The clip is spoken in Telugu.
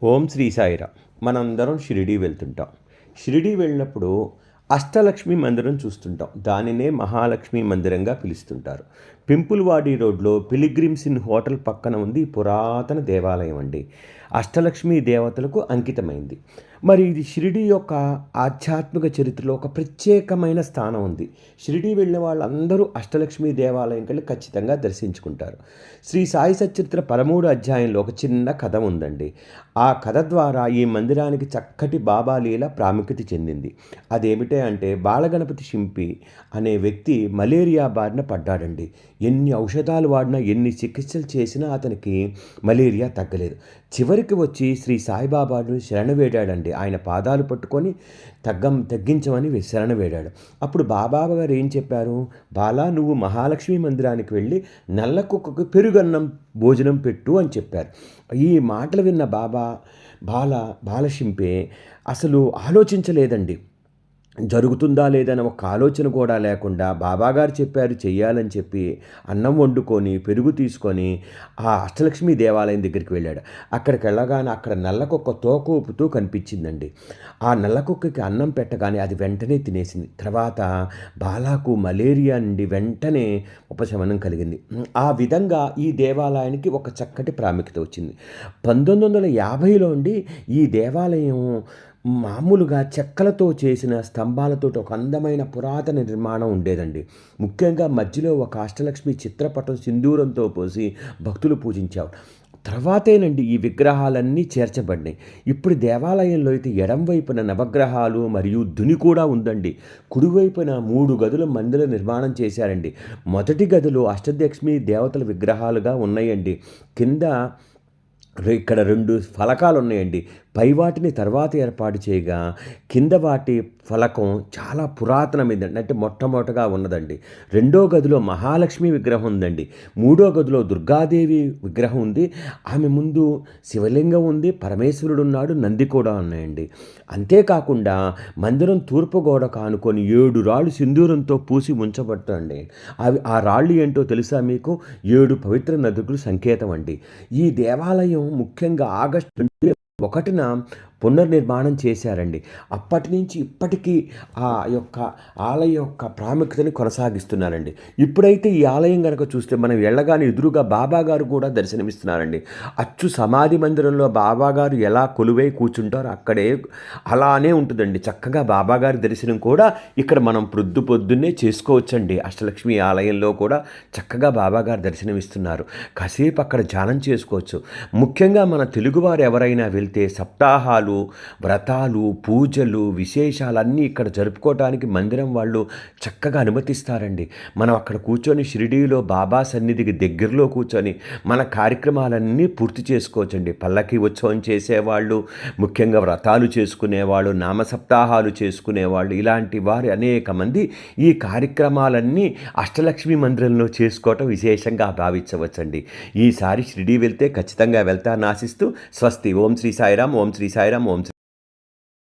ఓం శ్రీ సాయిరామ్. మనందరం షిరిడీ వెళ్తుంటాం. షిరిడీ వెళ్ళినప్పుడు అష్టలక్ష్మి మందిరం చూస్తుంటాం. దానినే మహాలక్ష్మి మందిరంగా పిలుస్తుంటారు. పింపుల్వాడి రోడ్లో పిలిగ్రిమ్స్ ఇన్ హోటల్ పక్కన ఉంది ఈ పురాతన దేవాలయం అండి. అష్టలక్ష్మి దేవతలకు అంకితమైంది. మరి ఇది షిరిడీ యొక్క ఆధ్యాత్మిక చరిత్రలో ఒక ప్రత్యేకమైన స్థానం ఉంది. షిరిడీ వెళ్ళిన వాళ్ళందరూ అష్టలక్ష్మి దేవాలయంకి వెళ్ళి ఖచ్చితంగా దర్శించుకుంటారు. శ్రీ సాయి సచ్చరిత్ర 13 అధ్యాయంలో ఒక చిన్న కథ ఉందండి. ఆ కథ ద్వారా ఈ మందిరానికి చక్కటి బాబా లీల ప్రాముఖ్యత చెందింది. అదేమిటే అంటే బాలగణపతి షింపి అనే వ్యక్తి మలేరియా బారిన పడ్డాడండి. ఎన్ని ఔషధాలు వాడినా, ఎన్ని చికిత్సలు చేసినా అతనికి మలేరియా తగ్గలేదు. చివరికి వచ్చి శ్రీ సాయిబాబాను శరణ వేడాడండి. ఆయన పాదాలు పట్టుకొని తగ్గించమని శరణ వేడాడు. అప్పుడు బాబా గారు ఏం చెప్పారు? బాలా, నువ్వు మహాలక్ష్మి మందిరానికి వెళ్ళి నల్ల కుక్కకు పెరుగన్నం భోజనం పెట్టు అని చెప్పారు. ఈ మాటలు విన్న బాలశింపే అసలు ఆలోచించలేదండి. జరుగుతుందా లేదని ఒక ఆలోచన కూడా లేకుండా బాబాగారు చెప్పారు చెయ్యాలని చెప్పి అన్నం వండుకొని పెరుగు తీసుకొని ఆ అష్టలక్ష్మి దేవాలయం దగ్గరికి వెళ్ళాడు. అక్కడికి వెళ్ళగానే అక్కడ నల్లకుక్క తోక ఊపుతూ కనిపించిందండి. ఆ నల్లకుక్కకి అన్నం పెట్టగానే అది వెంటనే తినేసింది. తర్వాత బాలాకు మలేరియా నుండి వెంటనే ఉపశమనం కలిగింది. ఆ విధంగా ఈ దేవాలయానికి ఒక చక్కటి ప్రాముఖ్యత వచ్చింది. 1950లో అండి ఈ దేవాలయం మామూలుగా చెక్కలతో చేసిన స్తంభాలతో ఒక అందమైన పురాతన నిర్మాణం ఉండేదండి. ముఖ్యంగా మధ్యలో ఒక అష్టలక్ష్మి చిత్రపటం సింధూరంతో పోసి భక్తులు పూజించారు. తర్వాతేనండి ఈ విగ్రహాలన్నీ చేర్చబడినాయి. ఇప్పుడు దేవాలయంలో అయితే ఎడం వైపున నవగ్రహాలు మరియు ధుని కూడా ఉందండి. కుడివైపున 3 గదుల మందిర నిర్మాణం చేశారండి. మొదటి గదిలో అష్టలక్ష్మి దేవతల విగ్రహాలుగా ఉన్నాయండి. కింద ఇక్కడ 2 ఫలకాలు ఉన్నాయండి. పై వాటిని తర్వాత ఏర్పాటు చేయగా కింద వాటి ఫలకం చాలా పురాతనమైందండి. అంటే మొట్టమొదటగా ఉన్నదండి. రెండో గదిలో మహాలక్ష్మి విగ్రహం ఉందండి. మూడో గదిలో దుర్గాదేవి విగ్రహం ఉంది. ఆమె ముందు శివలింగం ఉంది, పరమేశ్వరుడు ఉన్నాడు, నంది కూడా ఉన్నాయండి. అంతేకాకుండా మందిరం తూర్పు గోడ కానుకొని 7 రాళ్ళు సింధూరంతో పూసి ఉంచబడుతుంది. ఆ రాళ్ళు ఏంటో తెలుసా మీకు? 7 పవిత్ర నదులకు సంకేతం అండి. ఈ దేవాలయం ముఖ్యంగా ఆగస్టు 21న పునర్నిర్మాణం చేశారండి. అప్పటి నుంచి ఇప్పటికీ ఆ యొక్క ఆలయం యొక్క ప్రాముఖ్యతని కొనసాగిస్తున్నారండి. ఇప్పుడైతే ఈ ఆలయం కనుక చూస్తే మనం వెళ్ళగానే ఎదురుగా బాబాగారు కూడా దర్శనమిస్తున్నారండి. అచ్చు సమాధి మందిరంలో బాబాగారు ఎలా కొలువై కూర్చుంటారో అక్కడే అలానే ఉంటుందండి. చక్కగా బాబాగారి దర్శనం కూడా ఇక్కడ మనం పొద్దున్నే చేసుకోవచ్చండి. అష్టలక్ష్మి ఆలయంలో కూడా చక్కగా బాబాగారు దర్శనమిస్తున్నారు. కాసేపు అక్కడ ధ్యానం చేసుకోవచ్చు. ముఖ్యంగా మన తెలుగువారు ఎవరైనా వెళ్తే సప్తాహాలు, వ్రతాలు, పూజలు, విశేషాలన్నీ ఇక్కడ జరుపుకోవటానికి మందిరం వాళ్ళు చక్కగా అనుమతిస్తారండి. మనం అక్కడ కూర్చొని షిరిడీలో బాబా సన్నిధికి దగ్గరలో కూర్చొని మన కార్యక్రమాలన్నీ పూర్తి చేసుకోవచ్చండి. పల్లకి ఉత్సవం చేసేవాళ్ళు, ముఖ్యంగా వ్రతాలు చేసుకునేవాళ్ళు, నామసప్తాహాలు చేసుకునేవాళ్ళు, ఇలాంటి వారు అనేక మంది ఈ కార్యక్రమాలన్నీ అష్టలక్ష్మి మందిరంలో చేసుకోవటం విశేషంగా భావించవచ్చండి. ఈసారి షిరిడీ వెళ్తే ఖచ్చితంగా వెళ్తారని ఆశిస్తూ స్వస్తి. ఓం శ్రీ సాయిరామ్. ఓం శ్రీ సాయిరామ్. ఓం